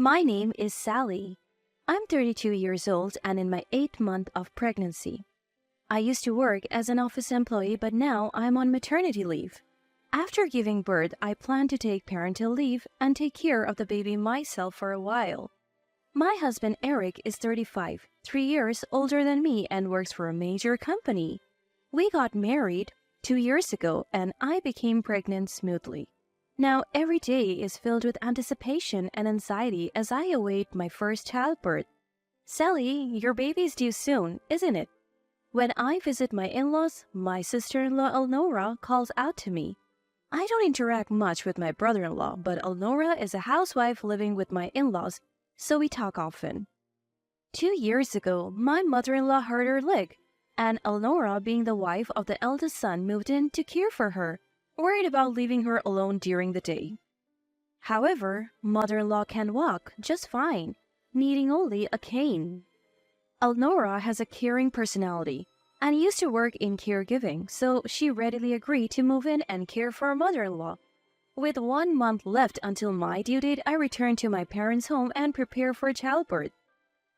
My name is Sally. I'm 32 years old and in my 8th month of pregnancy. I used to work as an office employee, but now I'm on maternity leave. After giving birth, I plan to take parental leave and take care of the baby myself for a while. My husband Eric is 35, 3 years older than me and works for a major company. We got married 2 years ago and I became pregnant smoothly. Now every day is filled with anticipation and anxiety as I await my first childbirth. Sally, your baby's due soon, isn't it? When I visit my in-laws, my sister-in-law Elnora calls out to me. I don't interact much with my brother-in-law, but Elnora is a housewife living with my in-laws, so we talk often. 2 years ago, my mother-in-law hurt her leg, and Elnora, being the wife of the eldest son, moved in to care for her, worried about leaving her alone during the day. However, mother-in-law can walk just fine, needing only a cane. Elnora has a caring personality and used to work in caregiving, so she readily agreed to move in and care for her mother-in-law. With 1 month left until my due date, I return to my parents' home and prepare for childbirth.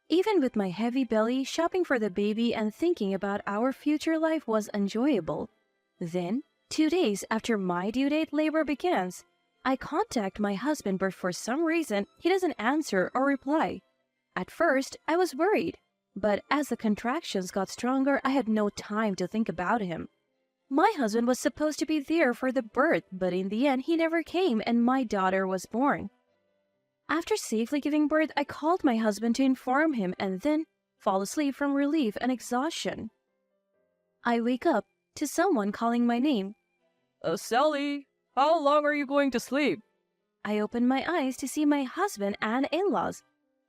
Even with my heavy belly, shopping for the baby and thinking about our future life was enjoyable. Then, 2 days after my due date, labor begins. I contact my husband, but for some reason, he doesn't answer or reply. At first, I was worried, but as the contractions got stronger, I had no time to think about him. My husband was supposed to be there for the birth, but in the end, he never came and my daughter was born. After safely giving birth, I called my husband to inform him and then fall asleep from relief and exhaustion. I wake up to someone calling my name. Sally, how long are you going to sleep? I open my eyes to see my husband and in-laws.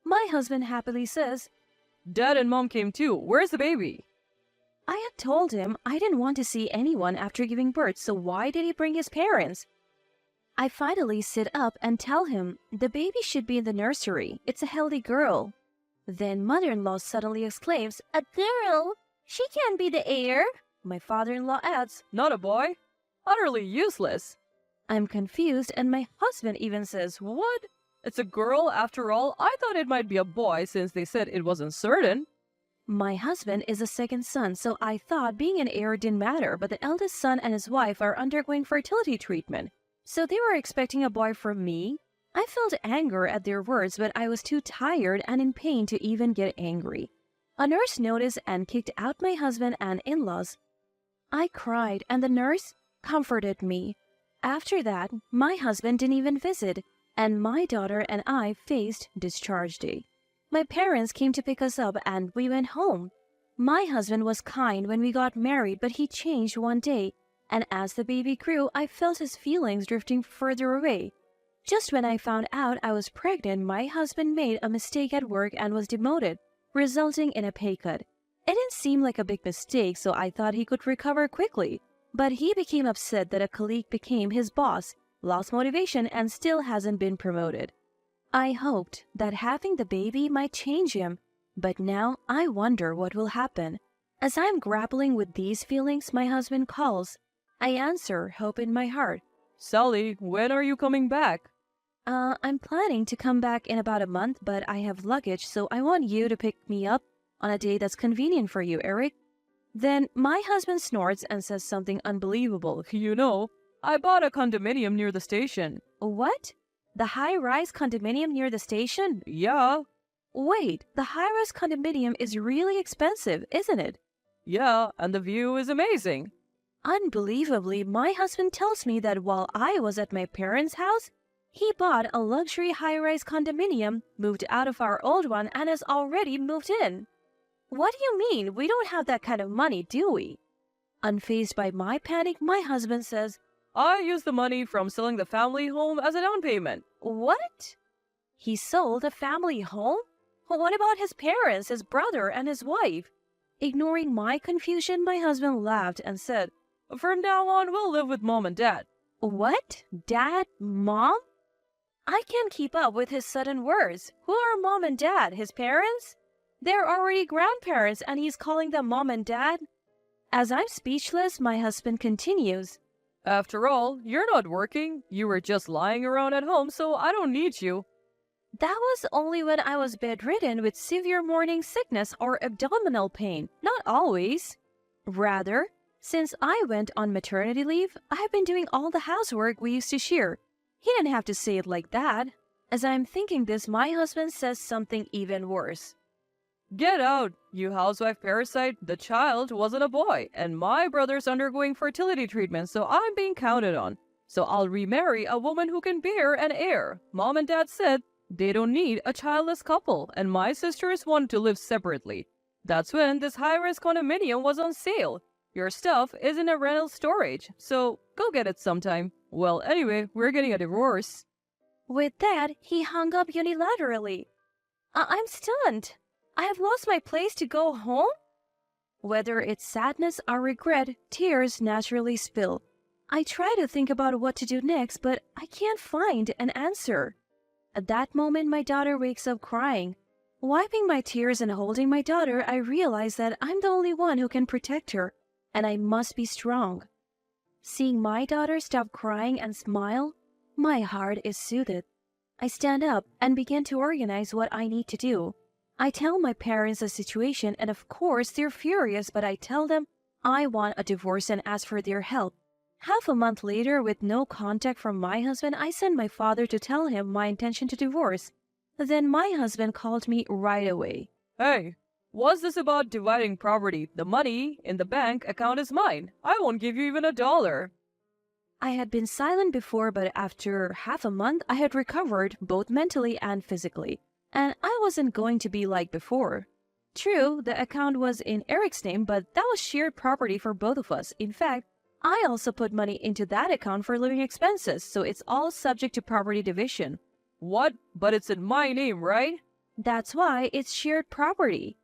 My husband happily says, Dad and Mom came too. Where's the baby? I had told him I didn't want to see anyone after giving birth, so why did he bring his parents? I finally sit up and tell him the baby should be in the nursery. It's a healthy girl. Then mother-in-law suddenly exclaims, "A girl? She can't be the heir." My father-in-law adds, Not a boy? Utterly useless. I'm confused and my husband even says, What? It's a girl after all? I thought it might be a boy since they said it wasn't certain. My husband is a second son, so I thought being an heir didn't matter, but the eldest son and his wife are undergoing fertility treatment, so they were expecting a boy from me. I felt anger at their words, but I was too tired and in pain to even get angry. A nurse noticed and kicked out my husband and in-laws. I cried and the nurse comforted me. After that, my husband didn't even visit, and my daughter and I faced discharge day. My parents came to pick us up and we went home. My husband was kind when we got married, but he changed one day, and as the baby grew, I felt his feelings drifting further away. Just when I found out I was pregnant, my husband made a mistake at work and was demoted, resulting in a pay cut. It didn't seem like a big mistake, so I thought he could recover quickly. But he became upset that a colleague became his boss, lost motivation, and still hasn't been promoted. I hoped that having the baby might change him, but now I wonder what will happen. As I'm grappling with these feelings, my husband calls. I answer, hope in my heart. Sally, when are you coming back? I'm planning to come back in about a month, but I have luggage, so I want you to pick me up on a day that's convenient for you, Eric. Then my husband snorts and says something unbelievable. You know, I bought a condominium near the station. What? The high-rise condominium near the station? Yeah. Wait, the high-rise condominium is really expensive, isn't it? Yeah, and the view is amazing. Unbelievably, my husband tells me that while I was at my parents' house, he bought a luxury high-rise condominium, moved out of our old one, and has already moved in. What do you mean? We don't have that kind of money, do we? Unfazed by my panic, my husband says, I used the money from selling the family home as a down payment. What? He sold a family home? What about his parents, his brother, and his wife? Ignoring my confusion, my husband laughed and said, From now on, we'll live with Mom and Dad. What? Dad? Mom? I can't keep up with his sudden words. Who are Mom and Dad? His parents? They're already grandparents and he's calling them Mom and Dad? As I'm speechless, my husband continues. After all, you're not working. You were just lying around at home, so I don't need you. That was only when I was bedridden with severe morning sickness or abdominal pain, not always. Rather, since I went on maternity leave, I've been doing all the housework we used to share. He didn't have to say it like that. As I'm thinking this, my husband says something even worse. Get out, you housewife parasite. The child wasn't a boy, and my brother's undergoing fertility treatment, so I'm being counted on. So I'll remarry a woman who can bear an heir. Mom and Dad said they don't need a childless couple, and my sisters want to live separately. That's when this high-rise condominium was on sale. Your stuff is in a rental storage, so go get it sometime. Well, anyway, we're getting a divorce. With that, he hung up unilaterally. I'm stunned. I have lost my place to go home? Whether it's sadness or regret, tears naturally spill. I try to think about what to do next, but I can't find an answer. At that moment, my daughter wakes up crying. Wiping my tears and holding my daughter, I realize that I'm the only one who can protect her, and I must be strong. Seeing my daughter stop crying and smile, my heart is soothed. I stand up and begin to organize what I need to do. I tell my parents the situation, and of course they're furious, but I tell them I want a divorce and ask for their help. Half a month later, with no contact from my husband, I sent my father to tell him my intention to divorce. Then my husband called me right away. Hey, what's this about dividing property? The money in the bank account is mine. I won't give you even $1. I had been silent before, but after half a month, I had recovered both mentally and physically, and I wasn't going to be like before. True, the account was in Eric's name, but that was shared property for both of us. In fact, I also put money into that account for living expenses, so it's all subject to property division. What? But it's in my name, right? That's why it's shared property.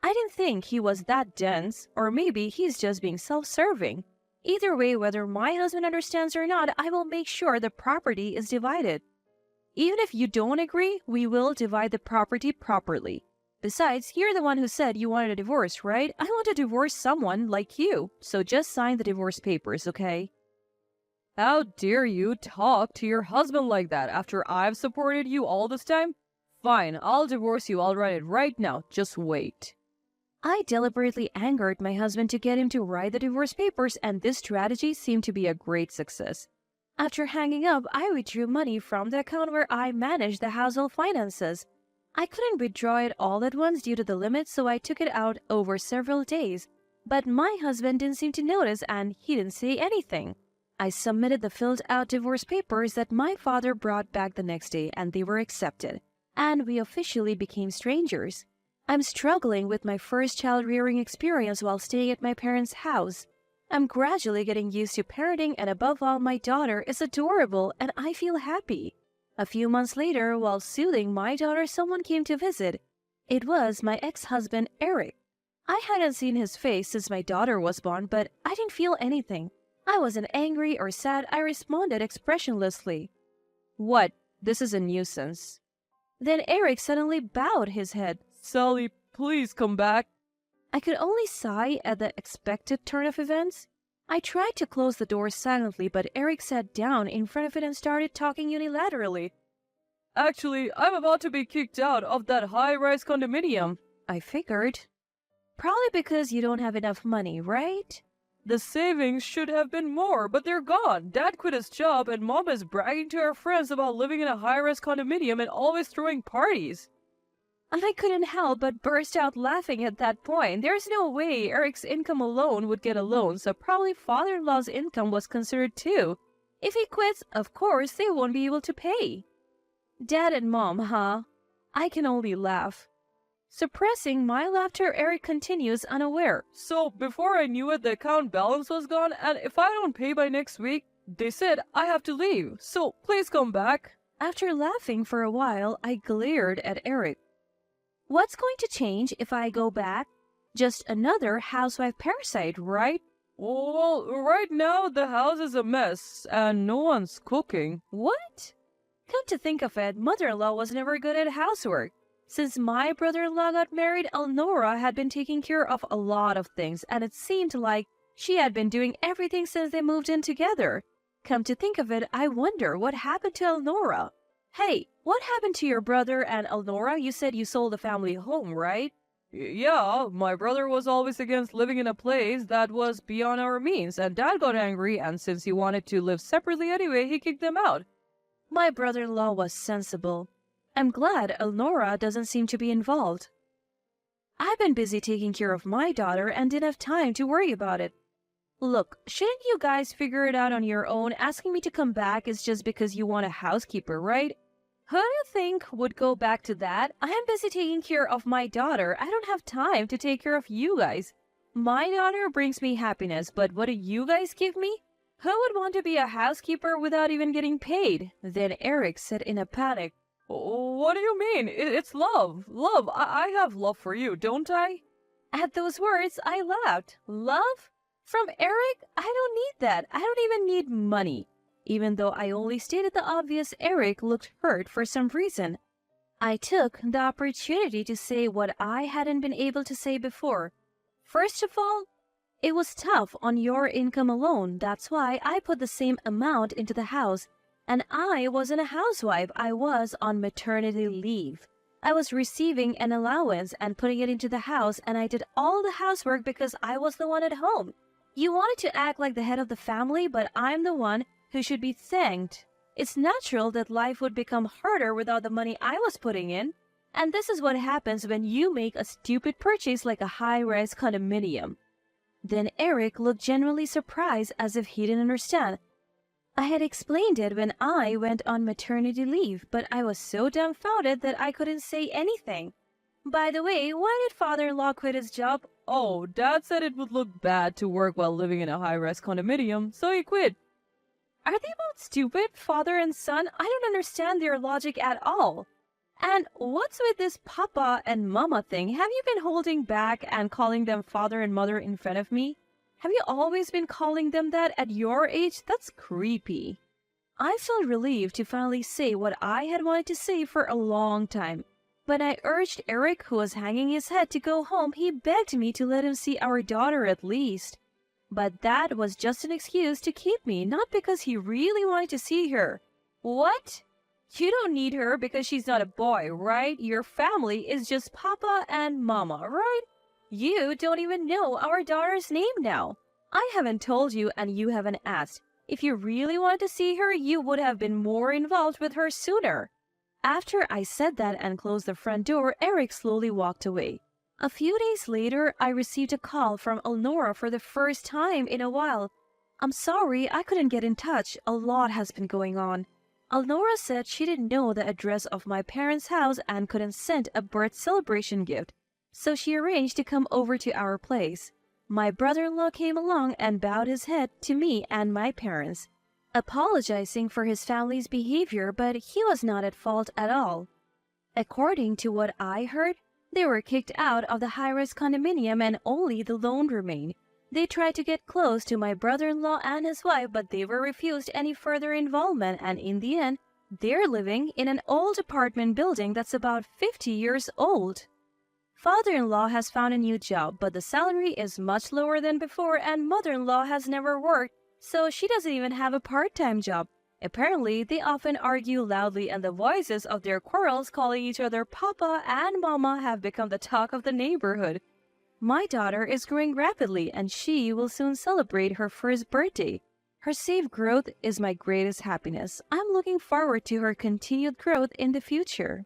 I didn't think he was that dense, or maybe he's just being self-serving. Either way, whether my husband understands or not, I will make sure the property is divided. Even if you don't agree, we will divide the property properly. Besides, you're the one who said you wanted a divorce, right? I want to divorce someone like you, so just sign the divorce papers, okay? How dare you talk to your husband like that after I've supported you all this time? Fine, I'll divorce you. I'll write it right now. Just wait. I deliberately angered my husband to get him to write the divorce papers, and this strategy seemed to be a great success. After hanging up, I withdrew money from the account where I managed the household finances. I couldn't withdraw it all at once due to the limit, so I took it out over several days. But my husband didn't seem to notice, and he didn't say anything. I submitted the filled-out divorce papers that my father brought back the next day, and they were accepted, and we officially became strangers. I'm struggling with my first child-rearing experience while staying at my parents' house. I'm gradually getting used to parenting, and above all, my daughter is adorable, and I feel happy. A few months later, while soothing my daughter, someone came to visit. It was my ex-husband, Eric. I hadn't seen his face since my daughter was born, but I didn't feel anything. I wasn't angry or sad. I responded expressionlessly. What? This is a nuisance. Then Eric suddenly bowed his head. Sally, please come back. I could only sigh at the expected turn of events. I tried to close the door silently, but Eric sat down in front of it and started talking unilaterally. Actually, I'm about to be kicked out of that high-rise condominium. I figured. Probably because you don't have enough money, right? The savings should have been more, but they're gone. Dad quit his job, and Mom is bragging to her friends about living in a high-rise condominium and always throwing parties. And I couldn't help but burst out laughing at that point. There's no way Eric's income alone would get a loan, so probably father-in-law's income was considered too. If he quits, of course, they won't be able to pay. Dad and Mom, huh? I can only laugh. Suppressing my laughter, Eric continues unaware. So, before I knew it, the account balance was gone, and if I don't pay by next week, they said I have to leave. So, please come back. After laughing for a while, I glared at Eric. What's going to change if I go back? Just another housewife parasite, right? Well, right now the house is a mess, and no one's cooking. What? Come to think of it, mother-in-law was never good at housework. Since my brother-in-law got married, Elnora had been taking care of a lot of things, and it seemed like she had been doing everything since they moved in together. Come to think of it, I wonder what happened to Elnora. Hey, what happened to your brother and Elnora? You said you sold the family home, right? Yeah, my brother was always against living in a place that was beyond our means, and Dad got angry, and since he wanted to live separately anyway, he kicked them out. My brother-in-law was sensible. I'm glad Elnora doesn't seem to be involved. I've been busy taking care of my daughter and didn't have time to worry about it. Look, shouldn't you guys figure it out on your own? Asking me to come back is just because you want a housekeeper, right? Who do you think would go back to that? I am busy taking care of my daughter. I don't have time to take care of you guys. My daughter brings me happiness, but what do you guys give me? Who would want to be a housekeeper without even getting paid? Then Eric said in a panic, What do you mean? It's love. Love. I have love for you, don't I? At those words, I laughed. Love? From Eric? I don't need that. I don't even need money. Even though I only stated the obvious, Eric looked hurt for some reason. I took the opportunity to say what I hadn't been able to say before. First of all, it was tough on your income alone. That's why I put the same amount into the house. And I wasn't a housewife. I was on maternity leave. I was receiving an allowance and putting it into the house, and I did all the housework because I was the one at home. You wanted to act like the head of the family, but I'm the one who should be thanked. It's natural that life would become harder without the money I was putting in. And this is what happens when you make a stupid purchase like a high-rise condominium. Then Eric looked genuinely surprised as if he didn't understand. I had explained it when I went on maternity leave, but I was so dumbfounded that I couldn't say anything. By the way, why did father-in-law quit his job? Oh, Dad said it would look bad to work while living in a high-rise condominium, so he quit. Are they both stupid, father and son? I don't understand their logic at all. And what's with this papa and mama thing? Have you been holding back and calling them father and mother in front of me? Have you always been calling them that at your age? That's creepy. I felt relieved to finally say what I had wanted to say for a long time. When I urged Eric, who was hanging his head, to go home, he begged me to let him see our daughter at least. But that was just an excuse to keep me, not because he really wanted to see her. What? You don't need her because she's not a boy, right? Your family is just Papa and Mama, right? You don't even know our daughter's name now. I haven't told you and you haven't asked. If you really wanted to see her, you would have been more involved with her sooner. After I said that and closed the front door, Eric slowly walked away. A few days later, I received a call from Elnora for the first time in a while. I'm sorry, I couldn't get in touch. A lot has been going on. Elnora said she didn't know the address of my parents' house and couldn't send a birth celebration gift, so she arranged to come over to our place. My brother-in-law came along and bowed his head to me and my parents, apologizing for his family's behavior, but he was not at fault at all. According to what I heard, they were kicked out of the high-rise condominium and only the loan remained. They tried to get close to my brother-in-law and his wife, but they were refused any further involvement, and in the end, they're living in an old apartment building that's about 50 years old. Father-in-law has found a new job, but the salary is much lower than before, and mother-in-law has never worked, so she doesn't even have a part-time job. Apparently, they often argue loudly, and the voices of their quarrels, calling each other Papa and Mama, have become the talk of the neighborhood. My daughter is growing rapidly, and she will soon celebrate her first birthday. Her safe growth is my greatest happiness. I'm looking forward to her continued growth in the future.